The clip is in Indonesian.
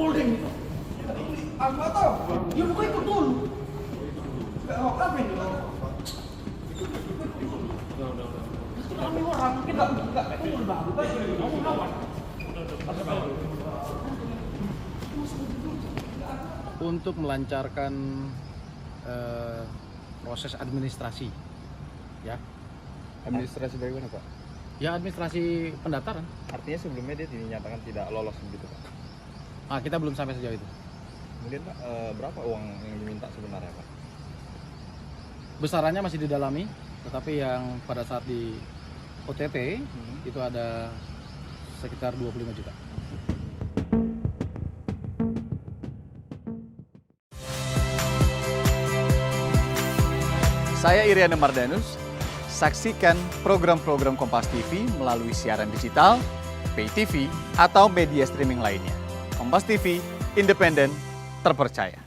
holding. Aku tahu. Ya bukan ikut dulu. Enggak mau apa ini? Kami orang kita enggak tunggu baru. Kamu lawan. Untuk melancarkan proses administrasi, ya. Administrasi bagaimana Pak? Ya administrasi pendaftaran. Artinya sebelumnya dia dinyatakan tidak lolos begitu Pak? Nah, kita belum sampai sejauh itu. Kemudian Pak, berapa uang yang diminta sebenarnya Pak? Besarannya masih didalami, tetapi yang pada saat di OTT itu ada sekitar 25 juta. Saya Iriana Mardanus. Saksikan program-program Kompas TV melalui siaran digital, pay TV, atau media streaming lainnya. Kompas TV, independen, terpercaya.